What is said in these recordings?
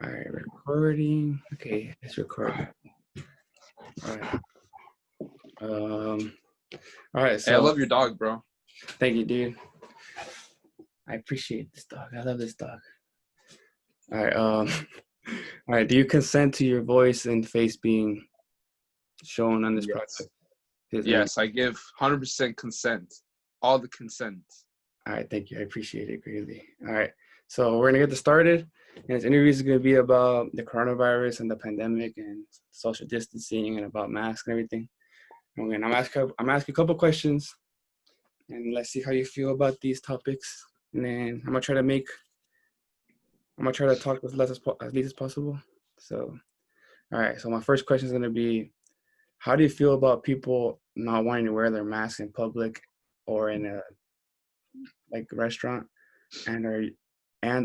All right, recording. Okay, it's recording. All right. Um. All right. Hey, I So, love your dog, bro. thank you, dude. I appreciate this dog. I love this dog. All right. All right. Do you consent to your voice and face being shown on this Yes. project? His name. Yes, I give 100% consent. All the consent. All right. Thank you. I appreciate it greatly. All right. So we're gonna get this started, and this interview is gonna be about the coronavirus and the pandemic and social distancing and about masks and everything. And I'm asking a couple questions, and let's see how you feel about these topics. And then I'm gonna try to talk as least as possible. So, all right. So my first question is gonna be, how do you feel about people not wanting to wear their masks in public or in a restaurant? And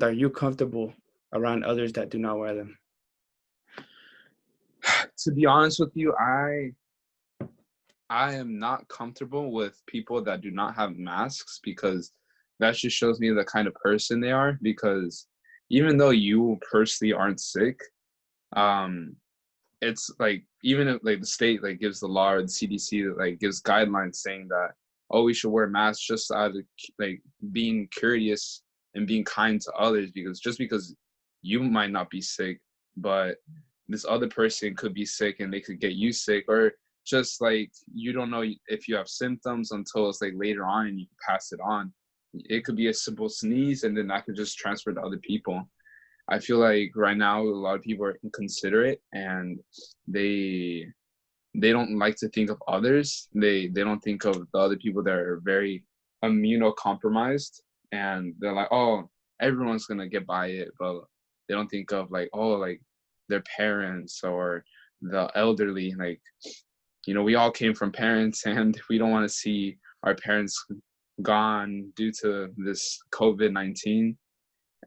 are you comfortable around others that do not wear them? To be honest with you, I am not comfortable with people that do not have masks because that just shows me the kind of person they are. Because even though you personally aren't sick, um, it's like even if like the state like gives the law or the CDC like gives guidelines saying that oh we should wear masks just out of like being courteous and being kind to others because just because you might not be sick but this other person could be sick and they could get you sick or just like you don't know if you have symptoms until it's like later on and you can pass it on. It could be a simple sneeze and then that could just transfer to other people. I feel like right now a lot of people are inconsiderate and they they don't like to think of others. They don't think of the other people that are very immunocompromised and they're like, oh, everyone's gonna get by it, but they don't think of like, oh, like their parents or the elderly. Like, you know, we all came from parents and we don't want to see our parents gone due to this COVID-19.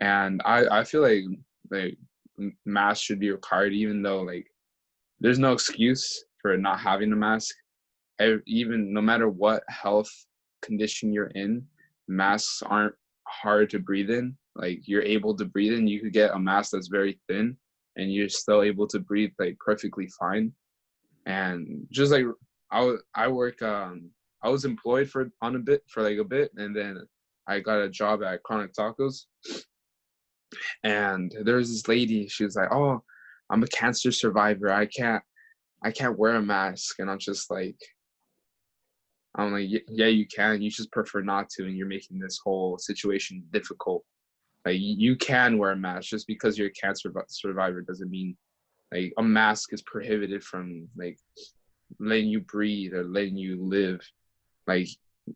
And I feel like mask should be required even though like there's no excuse for not having a mask. Even no matter what health condition you're in, masks aren't hard to breathe in. Like you're able to breathe in. You could get a mask that's very thin and you're still able to breathe like perfectly fine. And just like I work I was employed for a bit and then I got a job at Chronic Tacos. And there was this lady, she was like, oh, I'm a cancer survivor, I can't wear a mask. And I'm like yeah you can, you just prefer not to and you're making this whole situation difficult. Like you can wear a mask. Just because you're a cancer survivor doesn't mean like a mask is prohibited from like letting you breathe or letting you live. Like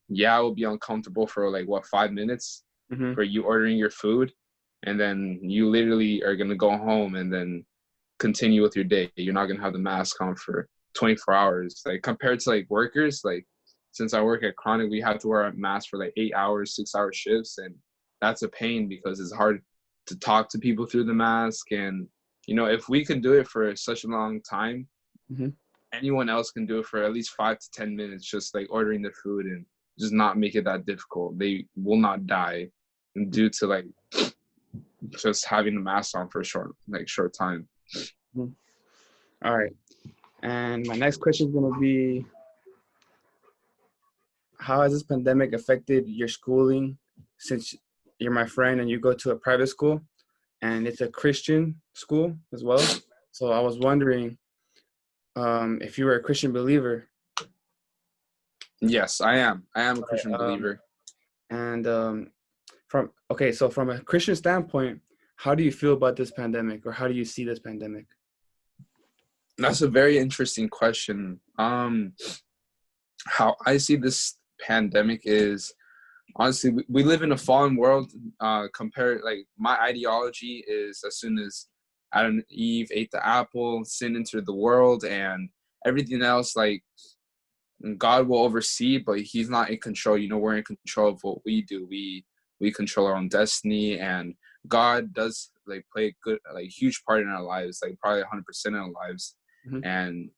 yeah, it will be uncomfortable for like what 5 minutes Mm-hmm. for you ordering your food and then you literally are going to go home and then continue with your day. You're not going to have the mask on for 24 hours. Like compared to like workers, like since I work at Chronic, we have to wear a mask for like 8 hours, 6 hour shifts. And that's a pain because it's hard to talk to people through the mask. And, you know, if we can do it for such a long time, Mm-hmm. anyone else can do it for at least 5 to 10 minutes, just like ordering their food and just not make it that difficult. They will not die due to like just having the mask on for a short time. Mm-hmm. All right. And my next question is gonna be, how has this pandemic affected your schooling? Since you're my friend and you go to a private school, and it's a Christian school as well. So I was wondering if you were a Christian believer. Yes, I am. I am a Christian Um, believer. and so from a Christian standpoint, how do you feel about this pandemic, or how do you see this pandemic? That's a very interesting question. How I see this pandemic is honestly, we live in a fallen world. Compared, like my ideology is as soon as Adam and Eve ate the apple, sin entered the world, and everything else like God will oversee, but He's not in control. You know, we're in control of what we do. We control our own destiny, and God does like play a good, like huge part in our lives, like probably 100% in our lives. Mm-hmm. And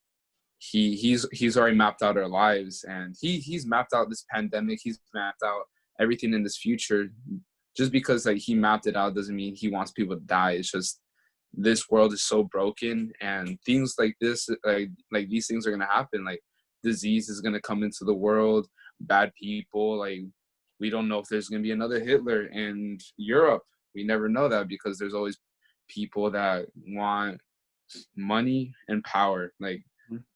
he's already mapped out our lives, and he's mapped out this pandemic. He's mapped out everything in this future. Just because like He mapped it out doesn't mean He wants people to die. It's just this world is so broken, and things like this, like these things are gonna happen. Like disease is gonna come into the world, bad people. Like we don't know if there's gonna be another Hitler in Europe. We never know that because there's always people that want money and power. Like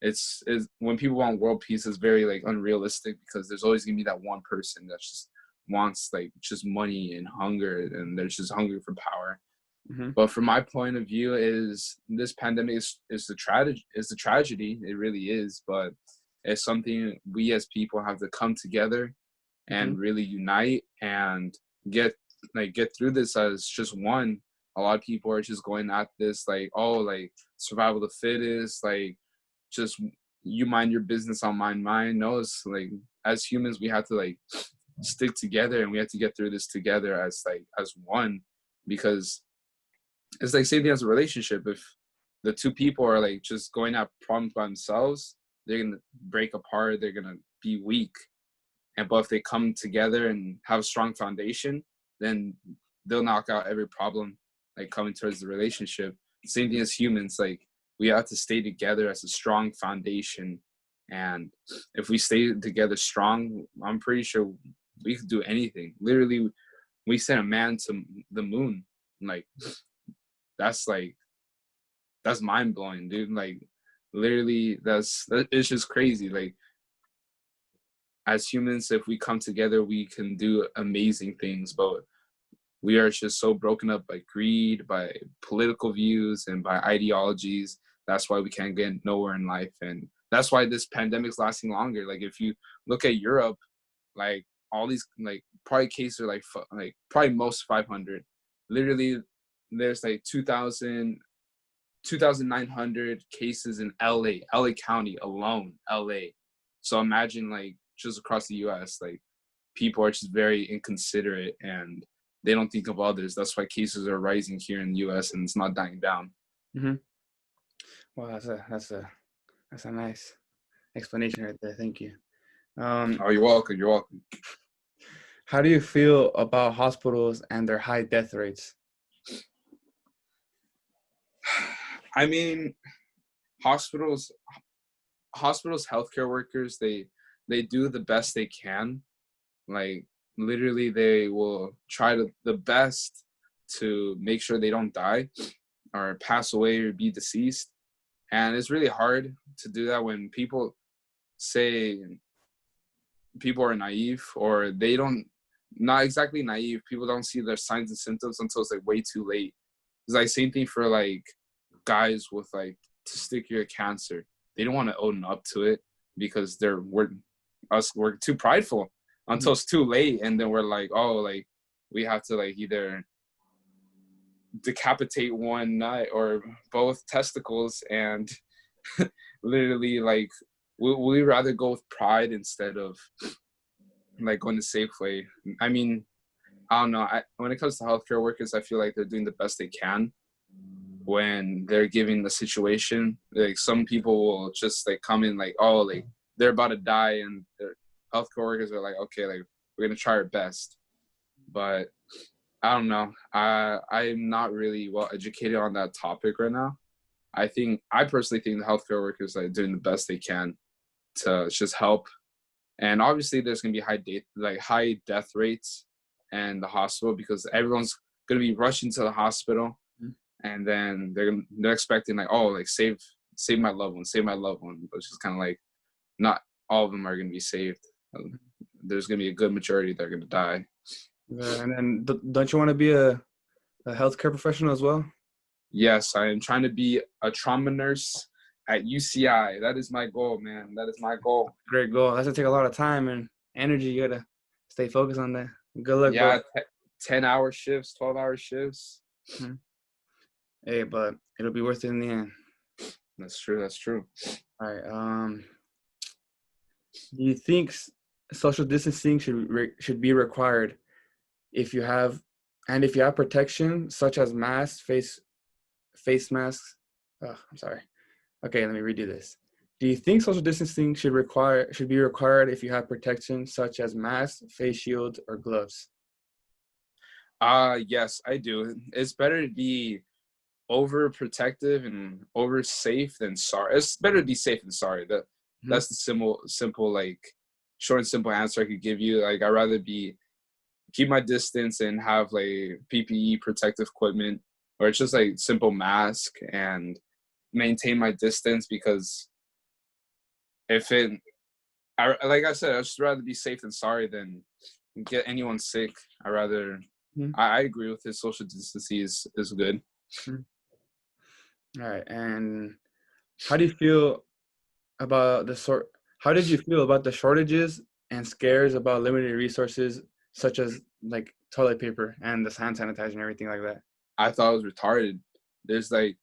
it's when people want world peace, it's very like unrealistic because there's always gonna be that one person that just wants like just money and hunger, and they're just hungry for power. Mm-hmm. But from my point of view, is this pandemic is the tragedy. It really is, but it's something we as people have to come together Mm-hmm. and really unite and get through this as just one. A lot of people are just going at this like, oh, like survival of the fittest, like just you mind your business, I'll mind mine. No, it's like as humans we have to like stick together, and we have to get through this together as one, because it's like same thing as a relationship. If the two people are like just going at problems by themselves, they're gonna break apart, they're gonna be weak. And but if they come together and have a strong foundation, then they'll knock out every problem like coming towards the relationship. Same thing as humans, like we have to stay together as a strong foundation. And if we stay together strong, I'm pretty sure we could do anything. Literally, we sent a man to the moon. Like that's mind blowing, dude. Like literally, it's just crazy. Like as humans, if we come together, we can do amazing things. But we are just so broken up by greed, by political views, and by ideologies. That's why we can't get nowhere in life, and that's why this pandemic's lasting longer. Like if you look at Europe, like all these like probably cases are like probably most 500. Literally, there's like 2,900 cases in LA County alone, LA. So imagine like just across the US, like people are just very inconsiderate and they don't think of others. That's why cases are rising here in the US and it's not dying down. Mm-hmm. Well, that's a nice explanation right there. Thank you. Oh, you're welcome. You're welcome. How do you feel about hospitals and their high death rates? I mean, hospitals, healthcare workers, they do the best they can. Like literally, they will try the best to make sure they don't die or pass away or be deceased. And it's really hard to do that when people say people are naive, or they don't, not exactly naive, people don't see their signs and symptoms until it's like way too late. It's like same thing for like guys with like testicular cancer. They don't want to own up to it because we're too prideful until it's too late, and then we're like, oh, like we have to like either decapitate one nut or both testicles, and literally like we rather go with pride instead of like going the safe way. I mean, I don't know. When it comes to healthcare workers, I feel like they're doing the best they can when they're giving the situation. Like some people will just like come in like, oh, like they're about to die, and their healthcare workers are like, okay, like we're gonna try our best. But I don't know. I'm not really well educated on that topic right now. I personally think the healthcare workers are doing the best they can to just help. And obviously, there's gonna be high death rates in the hospital because everyone's gonna be rushing to the hospital, and then they're expecting like, oh, like save my loved one, save my loved one. But it's just kind of like not all of them are gonna be saved. There's gonna be a good majority that are gonna die. And then don't you want to be a healthcare professional as well? Yes, I am trying to be a trauma nurse at UCI. That is my goal, man. That is my goal. Great goal. That's gonna take a lot of time and energy. You gotta stay focused on that. Good luck, Yeah, bro. 10-hour shifts, 12-hour shifts. Mm-hmm. Hey, but it'll be worth it in the end. That's true. That's true. All right. Do you think social distancing should be required if you have protection such as masks, face masks? Oh, I'm sorry. Okay, let me redo this. Do you think social distancing should be required if you have protection such as masks, face shields, or gloves? Yes, I do. It's better to be overprotective and over safe than sorry. It's better to be safe than sorry. Mhm. That's the simple like short and simple answer I could give you. Like I'd rather be keep my distance and have like PPE protective equipment, or it's just like simple mask and maintain my distance because if it, like I said, I'd just rather be safe than sorry than get anyone sick. I rather. Mhm. I agree with this. Social distancing is good. Mhm. All right. And how do you feel about the sort? How did you feel about the shortages and scares about limited resources, such as like toilet paper and the hand sanitizer and everything like that? I thought it was retarded. There's like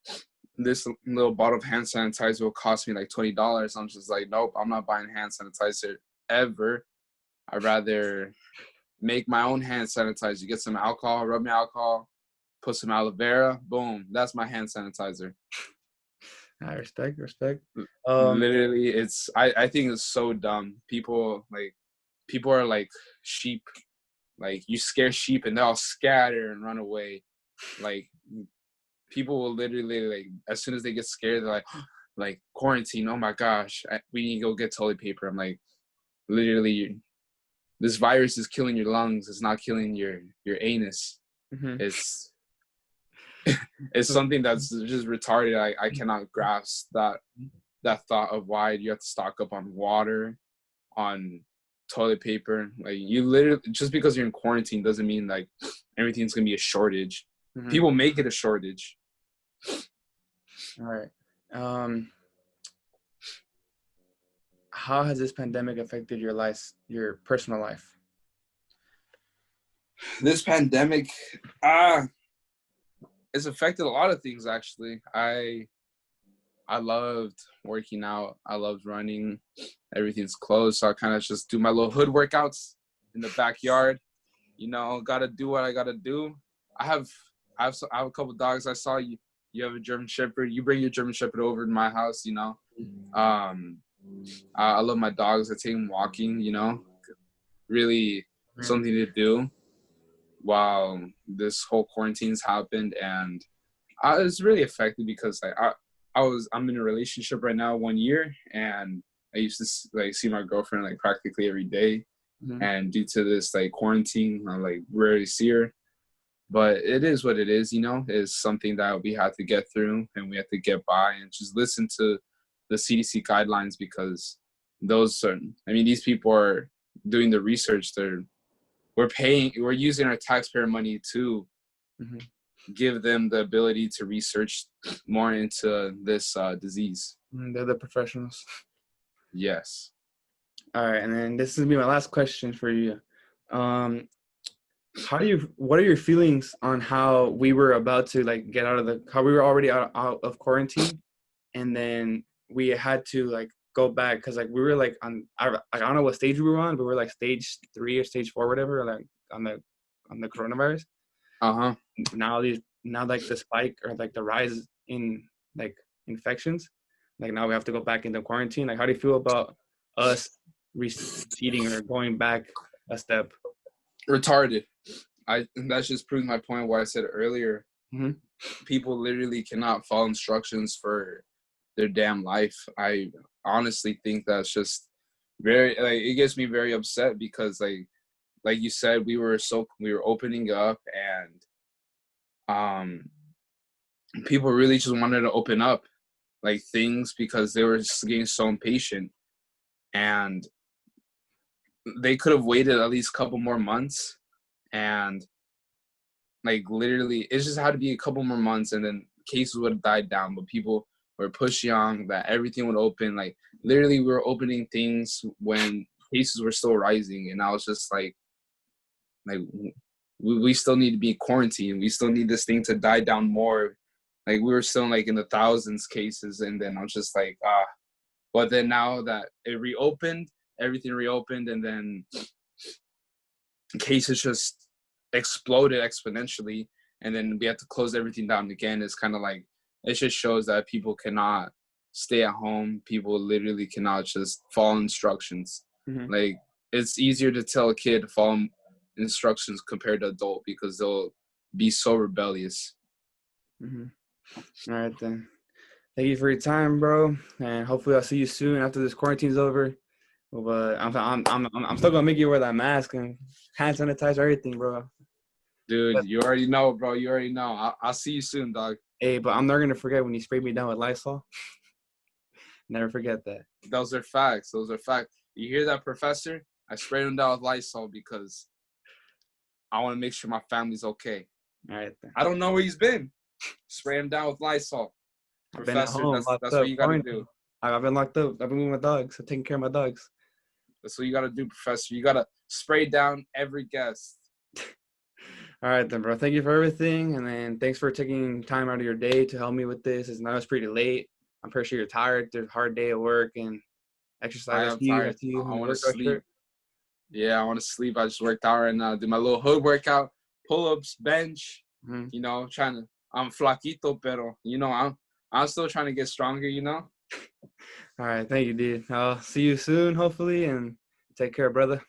this little bottle of hand sanitizer will cost me like $20. I'm just like, nope, I'm not buying hand sanitizer ever. I'd rather make my own hand sanitizer. Get some alcohol, rub me alcohol, put some aloe vera, boom, that's my hand sanitizer. I respect, respect. Literally, I think it's so dumb. People are like sheep. Like you scare sheep and they'll scatter and run away. Like people will literally like as soon as they get scared, they're like quarantine. Oh my gosh, we need to go get toilet paper. I'm like, literally, this virus is killing your lungs. It's not killing your anus. Mhm. It's it's something that's just retarded. I cannot grasp that thought of why you have to stock up on water, on toilet paper. Like you literally just because you're in quarantine doesn't mean like everything's gonna be a shortage. Mhm. People make it a shortage. All right. Um, how has this pandemic affected your life, your personal life? This pandemic, ah, it's affected a lot of things actually. I loved working out. I loved running. Everything's closed, so I kind of just do my little hood workouts in the backyard. You know, gotta do what I gotta do. I have I have a couple dogs. I saw you have a German Shepherd. You bring your German Shepherd over to my house. You know, um, I love my dogs. I take them walking. You know, really Mhm. something to do while this whole quarantine's happened, and I was really affected because I'm in a relationship right now 1 year, and I used to like see my girlfriend like practically every day, Mhm. and due to this like quarantine, I like rarely see her. But it is what it is, you know. It's something that we had to get through, and we have to get by, and just listen to the CDC guidelines because those are. I mean, these people are doing the research. We're using our taxpayer money to Mhm. give them the ability to research more into this disease. They're the professionals. Yes. All right, and then this is gonna be my last question for you. Um, what are your feelings on how we were about to like get out of how we were already out of quarantine, and then we had to like go back because like we were like I don't know what stage we were on, but we were like stage 3 or stage 4, whatever, like on the coronavirus. Uh-huh. Now like the spike or like the rise in like infections, like now we have to go back into quarantine. Like, how do you feel about us receding or going back a step? Retarded. That's just proving my point what I said earlier. Mm-hmm. People literally cannot follow instructions for their damn life. I honestly think that's just very like it gets me very upset because like you said, we were opening up and um people really just wanted to open up like things because they were just getting so impatient, and they could have waited at least a couple more months, and like literally it just had to be a couple more months and then cases would have died down, but people were pushing on that everything would open. Like literally we were opening things when cases were still rising, and I was just like we still need to be quarantined. We still need this thing to die down more. Like we were still like in the thousands cases, and then I was just like but then now that it reopened, everything reopened, and then cases just exploded exponentially, and then we had to close everything down again. It's kind of like it just shows that people cannot stay at home. People literally cannot just follow instructions. Mm-hmm. Like it's easier to tell a kid to follow instructions compared to adult because they'll be so rebellious. Mm-hmm. All right then. Thank you for your time, bro. And hopefully I'll see you soon after this quarantine's over. But I'm still gonna make you wear that mask and hand sanitizer everything, bro. Dude, But you already know, bro. You already know. I'll see you soon, dog. hey, but I'm never gonna forget when you sprayed me down with Lysol. Never forget that. Those are facts. Those are facts. You hear that, Professor? I sprayed him down with Lysol because I want to make sure my family's okay. All right then. I don't know where he's been. Spray him down with Lysol. I've been at Professor, home, locked that's what up, you got to quarantine. do. I've been locked up. I've been with my dogs. I'm taking care of my dogs. That's what you got to do, Professor. You got to spray down every guest. All right then, bro. Thank you for everything, and then thanks for taking time out of your day to help me with this. Now it's pretty late. I'm pretty sure you're tired. There's a hard day at work and I exercise. I am see you. I tired. see you I in your want to workout sleep. shirt. Yeah, I want to sleep. I just worked out right now. Do my little hood workout, pull-ups, bench. Mm-hmm. You know, trying to. I'm flaquito, pero you know, I'm still trying to get stronger. You know. All right, thank you, dude. I'll see you soon, hopefully, and take care, brother.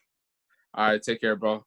All right, take care, bro.